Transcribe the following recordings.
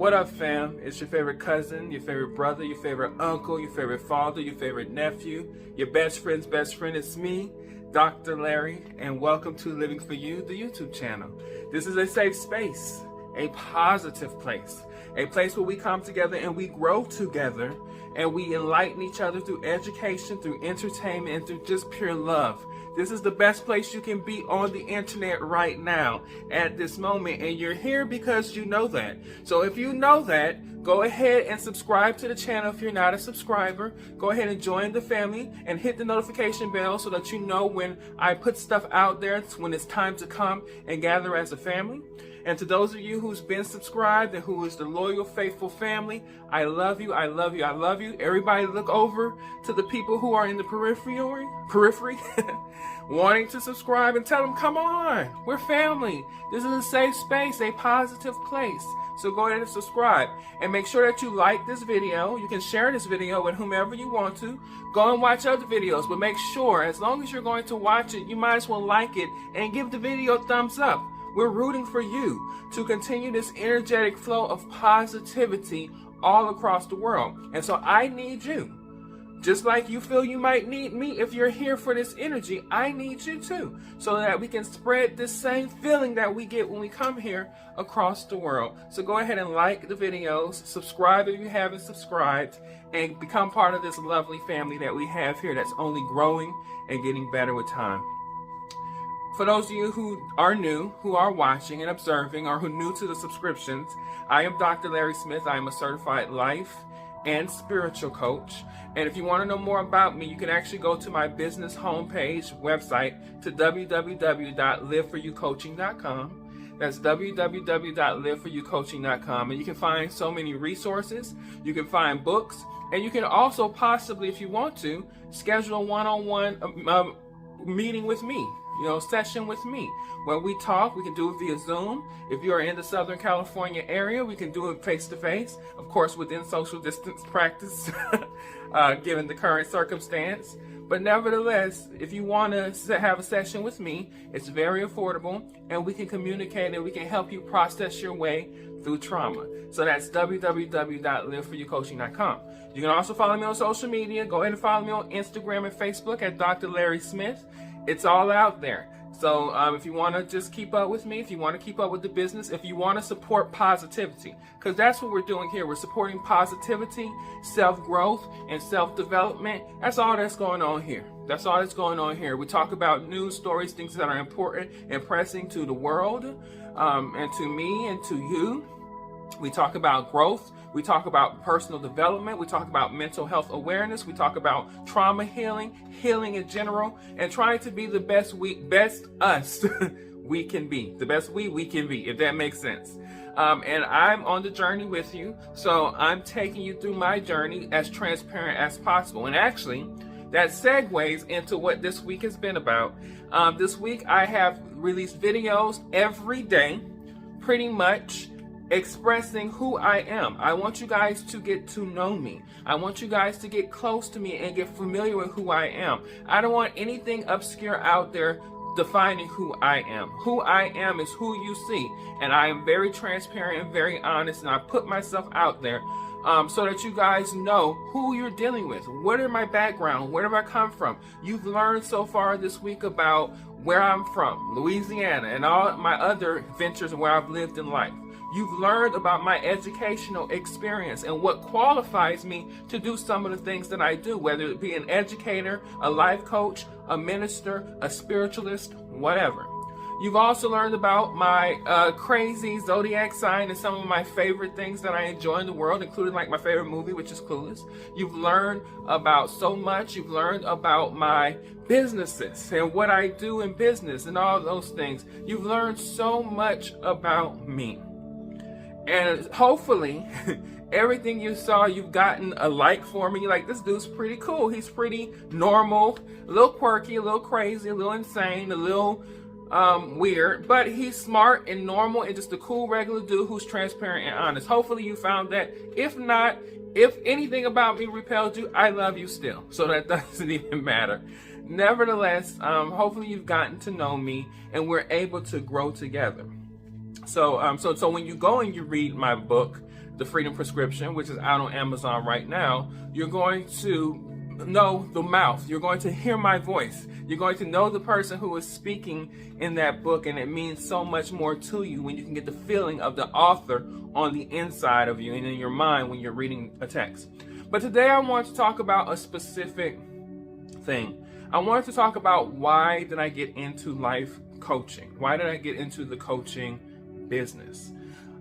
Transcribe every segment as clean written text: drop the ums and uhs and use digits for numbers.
What up, fam? It's your favorite cousin, your favorite brother, your favorite uncle, your favorite father, your favorite nephew, your best friend's best friend. It's me, Dr. Larry, and welcome to Living For You, the YouTube channel. This is a safe space, a positive place, a place where we come together and we grow together and we enlighten each other through education, through entertainment, and through just pure love. This is the best place you can be on the internet right now at this moment, and you're here because you know that. So if you know that, go ahead and subscribe to the channel if you're not a subscriber. Go ahead and join the family and hit the notification bell so that you know when I put stuff out there, when it's time to come and gather as a family. And to those of you who's been subscribed and who is the loyal, faithful family, I love you, I love you, I love you. Everybody look over to the people who are in the periphery, wanting to subscribe, and tell them, come on, we're family. This is a safe space, a positive place. So go ahead and subscribe. And make sure that you like this video. You can share this video with whomever you want to. Go and watch other videos, but make sure, as long as you're going to watch it, you might as well like it and give the video a thumbs up. We're rooting for you to continue this energetic flow of positivity all across the world. And so I need you. Just like you feel you might need me if you're here for this energy, I need you too, so that we can spread this same feeling that we get when we come here across the world. So go ahead and like the videos, subscribe if you haven't subscribed, and become part of this lovely family that we have here that's only growing and getting better with time. For those of you who are new, who are watching and observing, or who are new to the subscriptions, I am Dr. Larry Smith. I am a certified life and spiritual coach. And if you want to know more about me, you can actually go to my business homepage website to www.liveforyoucoaching.com. That's www.liveforyoucoaching.com. And you can find so many resources. You can find books. And you can also possibly, if you want to, schedule a one-on-one meeting with me. Session with me where we talk. We can do it via Zoom. If you are in the Southern California area, we can do it face-to-face, of course, within social distance practice, given the current circumstance. But nevertheless, if you want to have a session with me, it's very affordable, and we can communicate and we can help you process your way through trauma. So that's www.liveforyoucoaching.com. You can also follow me on social media. Go ahead and follow me on Instagram and Facebook at Dr. Larry Smith. It's all out there. So if you want to just keep up with me, if you want to keep up with the business, if you want to support positivity, because that's what we're doing here. We're supporting positivity, self-growth, and self-development. That's all that's going on here. That's all that's going on here. We talk about news stories, things that are important and pressing to the world, and to me and to you. We talk about growth. We talk about personal development. We talk about mental health awareness. We talk about trauma healing, healing in general, and trying to be the best us we can be. The best we can be, if that makes sense. And I'm on the journey with you. So I'm taking you through my journey as transparent as possible. And actually, that segues into what this week has been about. This week, I have released videos every day, pretty much, expressing who I am. I want you guys to get to know me. I want you guys to get close to me and get familiar with who I am. I don't want anything obscure out there defining who I am. Who I am is who you see. And I am very transparent and very honest, and I put myself out there so that you guys know who you're dealing with. What are my background? Where have I come from? You've learned so far this week about where I'm from, Louisiana, and all my other ventures and where I've lived in life. You've learned about my educational experience and what qualifies me to do some of the things that I do, whether it be an educator, a life coach, a minister, a spiritualist, whatever. You've also learned about my crazy zodiac sign and some of my favorite things that I enjoy in the world, including like my favorite movie, which is Clueless. You've learned about so much. You've learned about my businesses and what I do in business and all those things. You've learned so much about me. And hopefully, everything you saw, you've gotten a like for me. You're like, this dude's pretty cool. He's pretty normal, a little quirky, a little crazy, a little insane, a little weird. But he's smart and normal and just a cool, regular dude who's transparent and honest. Hopefully you found that. If not, if anything about me repelled you, I love you still. So that doesn't even matter. Nevertheless, hopefully you've gotten to know me and we're able to grow together. So when you go and you read my book, The Freedom Prescription, which is out on Amazon right now, you're going to know the mouth. You're going to hear my voice. You're going to know the person who is speaking in that book, and it means so much more to you when you can get the feeling of the author on the inside of you and in your mind when you're reading a text. But today I want to talk about a specific thing. I wanted to talk about why did I get into life coaching? Why did I get into the coaching business?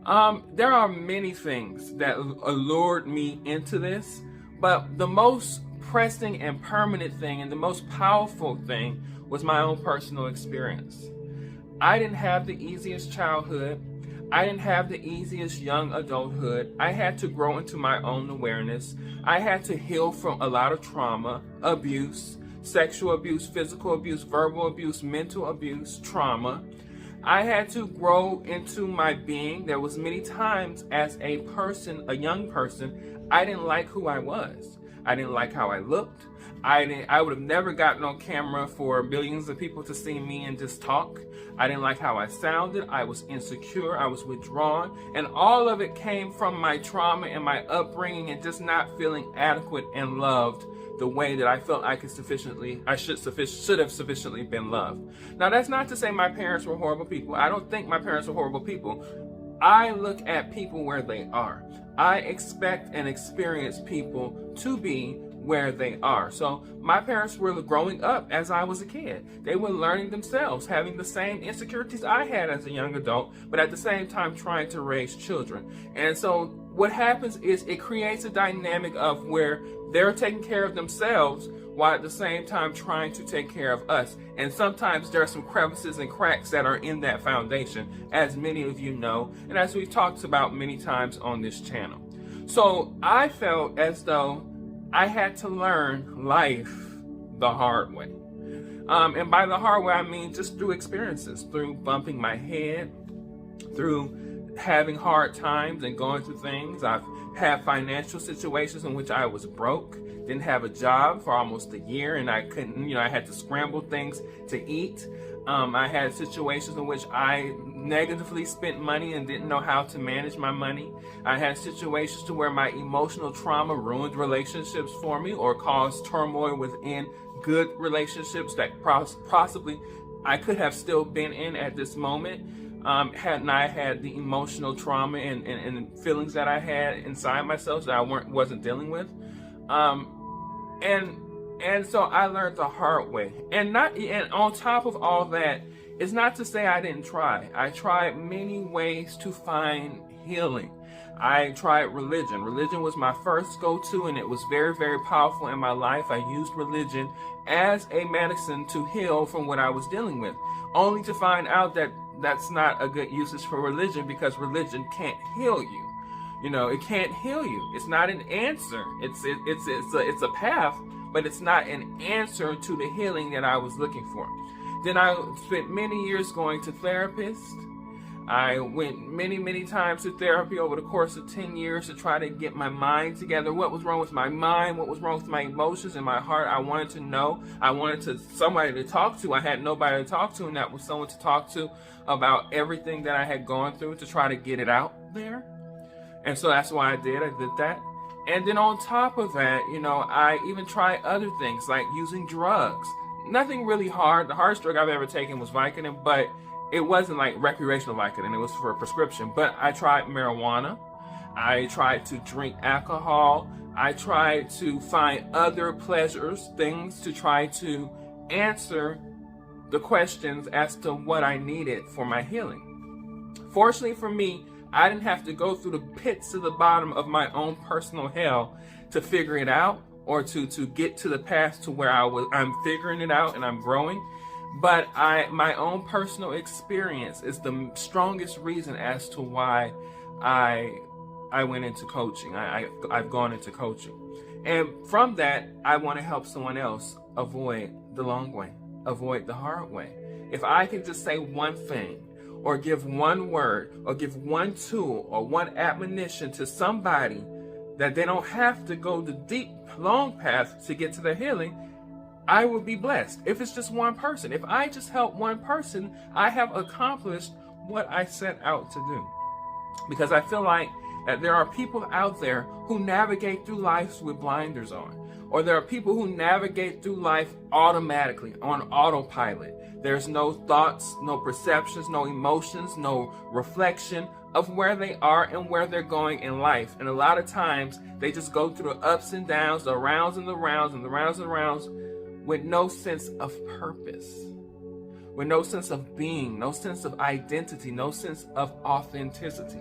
There are many things that allured me into this, but the most pressing and permanent thing and the most powerful thing was my own personal experience. I didn't have the easiest childhood. I didn't have the easiest young adulthood. I had to grow into my own awareness. I had to heal from a lot of trauma, abuse, sexual abuse, physical abuse, verbal abuse, mental abuse, trauma. I had to grow into my being. There was many times as a person, a young person, I didn't like who I was. I didn't like how I looked. I would have never gotten on camera for millions of people to see me and just talk. I didn't like how I sounded. I was insecure. I was withdrawn. And all of it came from my trauma and my upbringing and just not feeling adequate and loved the way that I felt I should have sufficiently been loved. Now, that's not to say my parents were horrible people. I don't think my parents were horrible people. I look at people where they are. I expect and experience people to be where they are. So my parents were growing up as I was a kid. They were learning themselves, having the same insecurities I had as a young adult, but at the same time trying to raise children. And so what happens is it creates a dynamic of where they're taking care of themselves while at the same time trying to take care of us. And sometimes there are some crevices and cracks that are in that foundation, as many of you know, and as we've talked about many times on this channel. So I felt as though I had to learn life the hard way. And by the hard way, I mean just through experiences, through bumping my head, through having hard times and going through things. I've had financial situations in which I was broke, didn't have a job for almost a year, and I couldn't, I had to scramble things to eat. I had situations in which I negatively spent money and didn't know how to manage my money. I had situations to where my emotional trauma ruined relationships for me or caused turmoil within good relationships that possibly I could have still been in at this moment. Hadn't I had the emotional trauma and feelings that I had inside myself that I wasn't dealing with. And so I learned the hard way. And on top of all that, it's not to say I didn't try. I tried many ways to find healing. I tried religion. Religion was my first go-to, and it was very, very powerful in my life. I used religion as a medicine to heal from what I was dealing with, only to find out that that's not a good usage for religion, because religion can't heal you. It can't heal you. It's not an answer. It's a path, but it's not an answer to the healing that I was looking for. Then I spent many years going to therapists. I went many, many times to therapy over the course of 10 years to try to get my mind together. What was wrong with my mind? What was wrong with my emotions and my heart? I wanted to know. I wanted somebody to talk to. I had nobody to talk to, and that was someone to talk to about everything that I had gone through to try to get it out there. And so that's why I did that. And then on top of that, I even tried other things like using drugs. Nothing really hard. The hardest drug I've ever taken was Vicodin, but it wasn't like recreational Vicodin. It was for a prescription. But I tried marijuana. I tried to drink alcohol. I tried to find other pleasures, things to try to answer the questions as to what I needed for my healing. Fortunately for me, I didn't have to go through the pits to the bottom of my own personal hell to figure it out, or to get to the path to where I'm figuring it out and I'm growing. But my own personal experience is the strongest reason as to why I went into coaching. I've gone into coaching. And from that, I want to help someone else avoid the long way, avoid the hard way. If I can just say one thing, or give one word, or give one tool, or one admonition to somebody that they don't have to go the deep, long path to get to their healing, I will be blessed. If it's just one person, if I just help one person, I have accomplished what I set out to do. Because I feel like that there are people out there who navigate through life with blinders on, or there are people who navigate through life automatically on autopilot. There's no thoughts, no perceptions, no emotions, no reflection of where they are and where they're going in life. And a lot of times they just go through the ups and downs, the rounds and the rounds and the rounds and the rounds, with no sense of purpose, with no sense of being, no sense of identity, no sense of authenticity.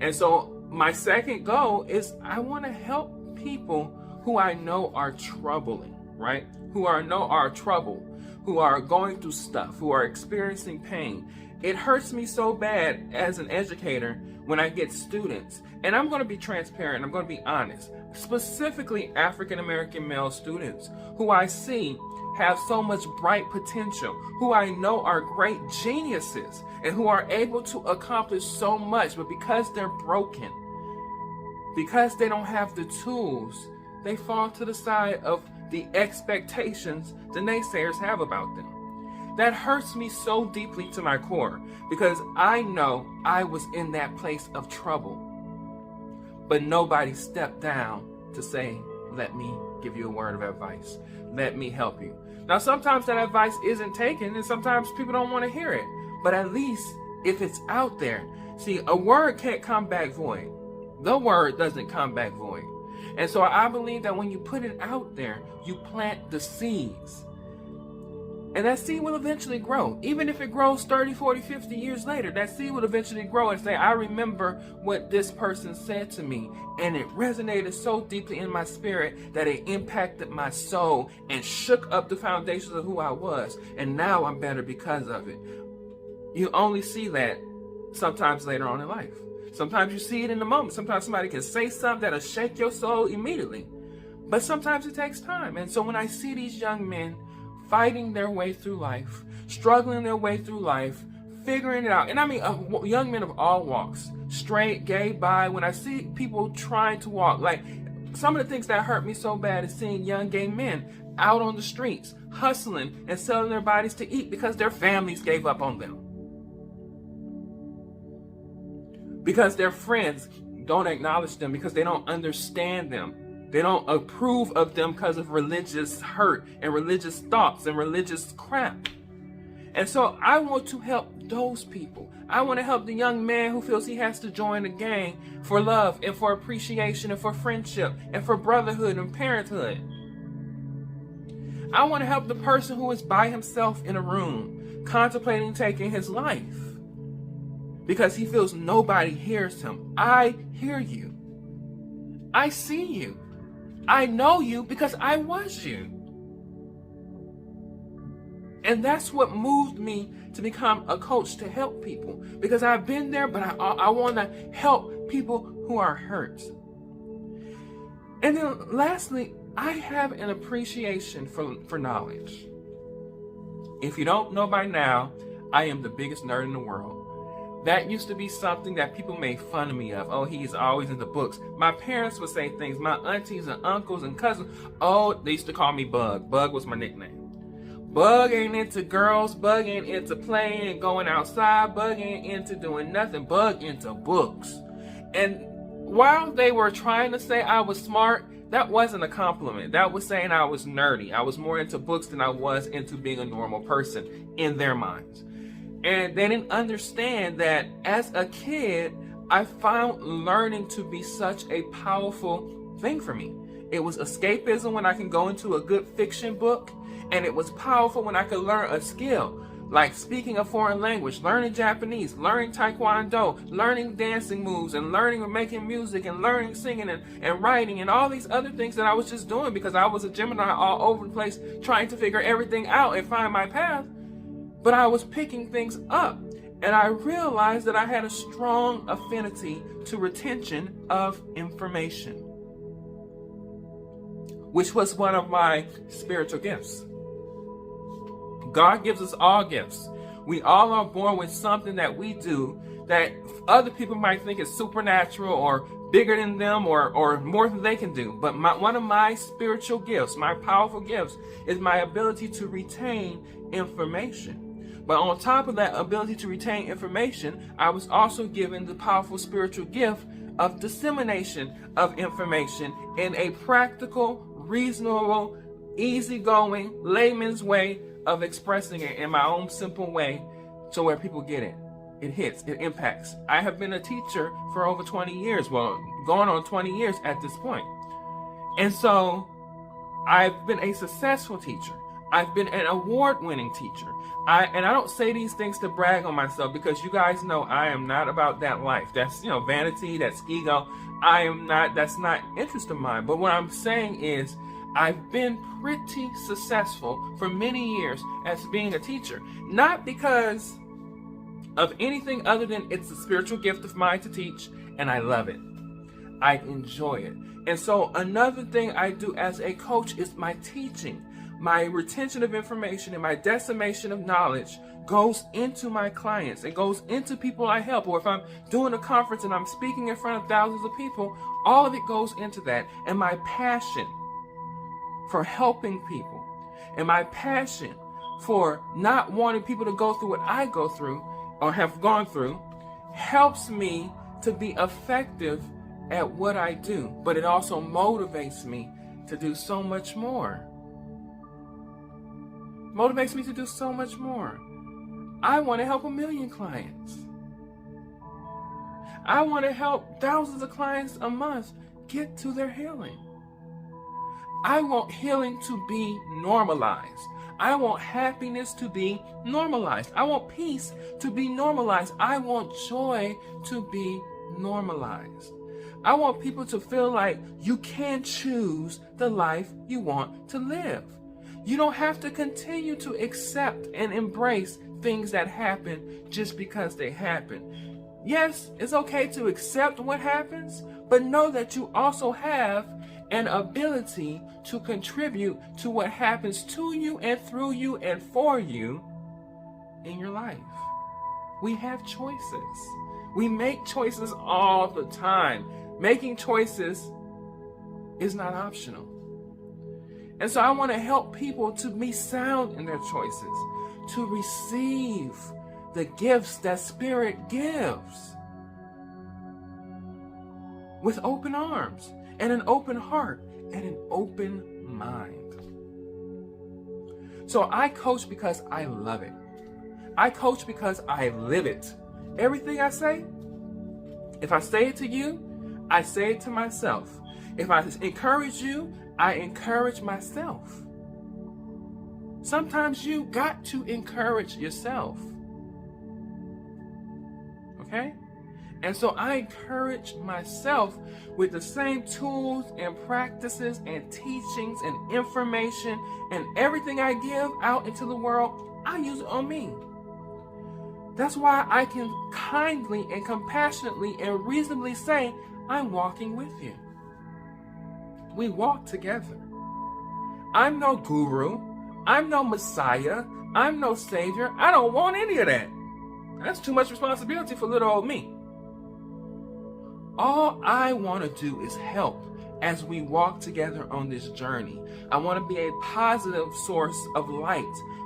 And so my second goal is I want to help people who I know are troubling, right? Who I know are troubled, who are going through stuff, who are experiencing pain. It hurts me so bad as an educator when I get students, and I'm going to be transparent, I'm going to be honest, specifically African American male students who I see have so much bright potential, who I know are great geniuses, and who are able to accomplish so much, but because they're broken, because they don't have the tools, they fall to the side of the expectations the naysayers have about them. That hurts me so deeply to my core, because I know I was in that place of trouble, but nobody stepped down to say, let me give you a word of advice. Let me help you. Now, sometimes that advice isn't taken, and sometimes people don't want to hear it, but at least if it's out there. See, a word can't come back void. The word doesn't come back void. And so I believe that when you put it out there, you plant the seeds. And that seed will eventually grow. Even if it grows 30, 40, 50 years later, that seed will eventually grow and say, I remember what this person said to me. And it resonated so deeply in my spirit that it impacted my soul and shook up the foundations of who I was. And now I'm better because of it. You only see that sometimes later on in life. Sometimes you see it in the moment. Sometimes somebody can say something that'll shake your soul immediately. But sometimes it takes time. And so when I see these young men fighting their way through life, struggling their way through life, figuring it out, and I mean young men of all walks, straight, gay, bi, when I see people trying to walk, like some of the things that hurt me so bad is seeing young gay men out on the streets, hustling and selling their bodies to eat because their families gave up on them. Because their friends don't acknowledge them, because they don't understand them. They don't approve of them because of religious hurt and religious thoughts and religious crap. And so I want to help those people. I want to help the young man who feels he has to join a gang for love and for appreciation and for friendship and for brotherhood and parenthood. I want to help the person who is by himself in a room contemplating taking his life because he feels nobody hears him. I hear you. I see you. I know you because I was you. And that's what moved me to become a coach, to help people. Because I've been there, but I want to help people who are hurt. And then lastly, I have an appreciation for knowledge. If you don't know by now, I am the biggest nerd in the world. That used to be something that people made fun of me of. Oh, he's always in the books. My parents would say things. My aunties and uncles and cousins. Oh, they used to call me Bug. Bug was my nickname. Bug ain't into girls. Bug ain't into playing and going outside. Bug ain't into doing nothing. Bug into books. And while they were trying to say I was smart, that wasn't a compliment. That was saying I was nerdy. I was more into books than I was into being a normal person in their minds. And they didn't understand that as a kid, I found learning to be such a powerful thing for me. It was escapism when I can go into a good fiction book, and it was powerful when I could learn a skill, like speaking a foreign language, learning Japanese, learning Taekwondo, learning dancing moves, and learning making music, and learning singing and writing, and all these other things that I was just doing because I was a Gemini all over the place trying to figure everything out and find my path. But I was picking things up, and I realized that I had a strong affinity to retention of information, which was one of my spiritual gifts. God gives us all gifts. We all are born with something that we do that other people might think is supernatural or bigger than them or more than they can do. But one of my spiritual gifts, my powerful gifts, is my ability to retain information. But on top of that ability to retain information, I was also given the powerful spiritual gift of dissemination of information in a practical, reasonable, easygoing, layman's way of expressing it in my own simple way to where people get it. It hits, it impacts. I have been a teacher for over 20 years, well, going on 20 years at this point. And so I've been a successful teacher. I've been an award-winning teacher. And I don't say these things to brag on myself, because you guys know I am not about that life. That's, vanity, that's ego. That's not interest of mine. But what I'm saying is I've been pretty successful for many years as being a teacher. Not because of anything other than it's a spiritual gift of mine to teach, and I love it. I enjoy it. And so another thing I do as a coach is my teaching. My retention of information and my decimation of knowledge goes into my clients. It goes into people I help. Or if I'm doing a conference and I'm speaking in front of thousands of people, all of it goes into that. And my passion for helping people and my passion for not wanting people to go through what I go through or have gone through helps me to be effective at what I do. But it also motivates me to do so much more. Motivates me to do so much more. I want to help 1 million clients. I want to help thousands of clients a month get to their healing. I want healing to be normalized. I want happiness to be normalized. I want peace to be normalized. I want joy to be normalized. I want people to feel like you can choose the life you want to live. You don't have to continue to accept and embrace things that happen just because they happen. Yes, it's okay to accept what happens, but know that you also have an ability to contribute to what happens to you and through you and for you in your life. We have choices. We make choices all the time. Making choices is not optional. And so I want to help people to be sound in their choices, to receive the gifts that Spirit gives with open arms and an open heart and an open mind. So I coach because I love it. I coach because I live it. Everything I say, if I say it to you, I say it to myself. If I encourage you, I encourage myself. Sometimes you got to encourage yourself. Okay? And so I encourage myself with the same tools and practices and teachings and information and everything I give out into the world, I use it on me. That's why I can kindly and compassionately and reasonably say, I'm walking with you. We walk together. I'm no guru. I'm no Messiah. I'm no Savior. I don't want any of that. That's too much responsibility for little old me. All I want to do is help as we walk together on this journey. I want to be a positive source of light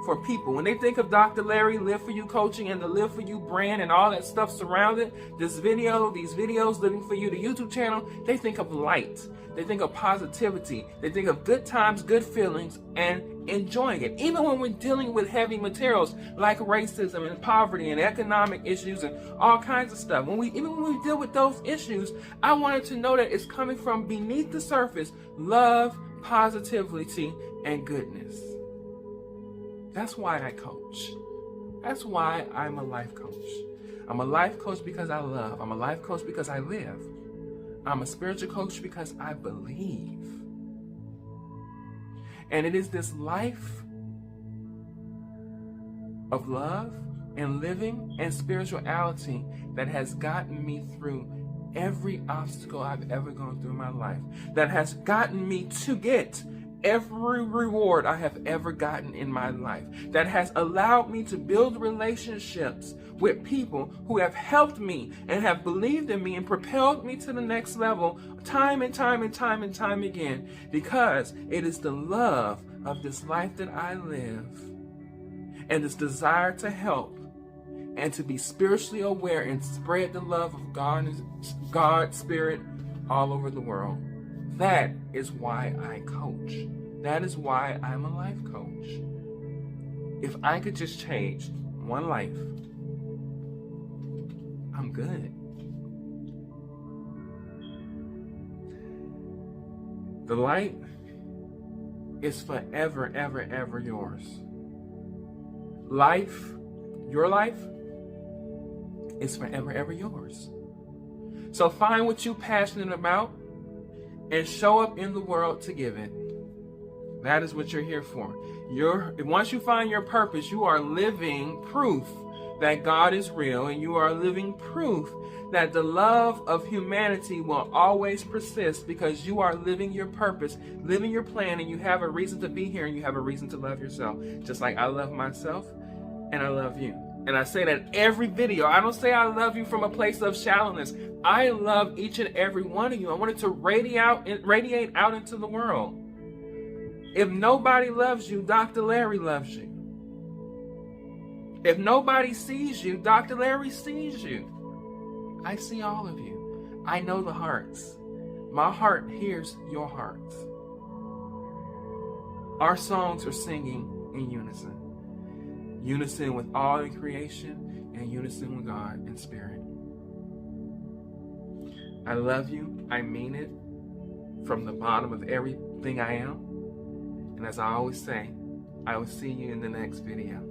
for people. When they think of Dr. Larry, Live For You Coaching, and the Live For You brand and all that stuff surrounded this video, these videos, Living For You, the YouTube channel, they think of light. They think of positivity. They think of good times, good feelings, and enjoying it. Even when we're dealing with heavy materials like racism and poverty and economic issues and all kinds of stuff. Even when we deal with those issues, I wanted to know that it's coming from beneath the surface, love, positivity, and goodness. That's why I coach. That's why I'm a life coach. I'm a life coach because I love. I'm a life coach because I live. I'm a spiritual coach because I believe. And it is this life of love and living and spirituality that has gotten me through every obstacle I've ever gone through in my life. That has gotten me to get every reward I have ever gotten in my life. That has allowed me to build relationships with people who have helped me and have believed in me and propelled me to the next level time and time and time and time again, because it is the love of this life that I live and this desire to help and to be spiritually aware and spread the love of God's Spirit all over the world. That is why I coach. That is why I'm a life coach. If I could just change one life, I'm good. The light is forever, ever, ever yours. Life, your life, is forever, ever yours. So find what you're passionate about and show up in the world to give it. That is what you're here for. Once you find your purpose, you are living proof that God is real, and you are living proof that the love of humanity will always persist, because you are living your purpose, living your plan, and you have a reason to be here, and you have a reason to love yourself. Just like I love myself and I love you. And I say that every video. I don't say I love you from a place of shallowness. I love each and every one of you. I want it to radiate out into the world. If nobody loves you, Dr. Larry loves you. If nobody sees you, Dr. Larry sees you. I see all of you. I know the hearts. My heart hears your hearts. Our songs are singing in unison. Unison with all in creation, and unison with God in spirit. I love you. I mean it from the bottom of everything I am. And as I always say, I will see you in the next video.